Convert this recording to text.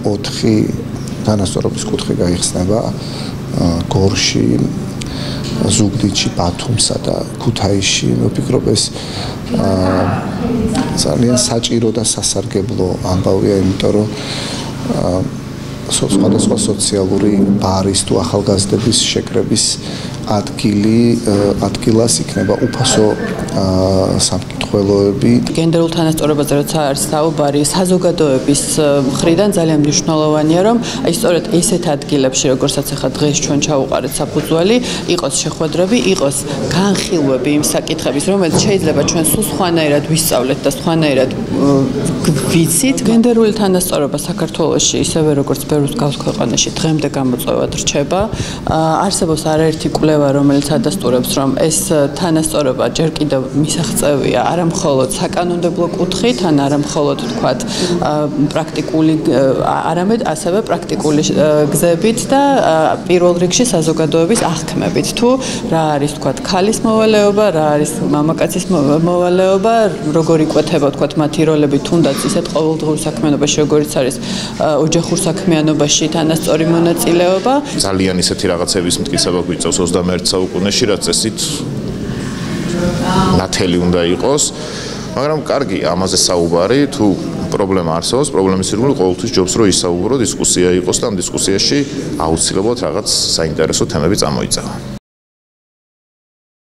4 თანასწორობის კუთხე გაიხსნება გორში, ზუგდიდში, ბათუმსა და ქუთაისში. ვფიქრობ ეს ძალიან საჭირო და სასარგებლო ამბავია, იმიტომ რომ სხვადასხვა სოციალური ბარის თუ ახალგაზრდების შეკრების ადგილას იქნება უფასო სამკითხველოები. გენდერულ თანასწორობაზე როცა არის საუბარი, საზოგადოების მხრიდან ძალიან მნიშვნელოვანია, რომ აი სწორედ ესეთ ადგილებში, როგორცაც ახლა დღეს ჩვენ ჩავუყარეთ საფუძველი, იყოს შეხვედრები, იყოს განხილვები იმ საკითხების, რომელიც შეიძლება ჩვენ სულ სხვანაირად ვისწავლეთ და სხვანაირად ვიცით. გენდერული თანასწორობა საქართველოში, ისევე როგორც ბევრ მსგავს ქვეყანაში, დღემდე გამოწვევად რჩება. არსებობს არაერთი კვლევა, რომელიც ადასტურებს, რომ ეს თანასწორობა ჯერ კიდევ მისაღწევია არა მხოლოდ საკანონმდებლო კუთხით, ან არა მხოლოდ თქვათ პრაქტიკული, არამედ ასევე პრაქტიკული გზებით და პირველ რიგში საზოგადოების აღქმებით. თუ რა არის თქვათ ქალის მოვალეობა, რა არის მამაკაცის მოვალეობა, როგორ იკვეთება თქვათ მათი როლები, თუნდაც ისეთ ყოველდღიურ საქმიანობაში, როგორც არის ოჯახურ საქმიანობაში თანასწორი მონაწილეობა. ძალიან ისეთი რაღაცების მტკიცება გვიწევს 21 საუკუნეში, რაც წესით ნათელი უნდა იყოს, მაგრამ კარგი, ამაზე საუბარი, თუ პრობლემა არსებობს, პრობლემის ირგვლივ ყოველთვის ჯობს, რომ ისაუბრო, დისკუსია იყოს და ამ დისკუსიაში აუცილებლად რაღაც საინტერესო თემები წამოიწევა.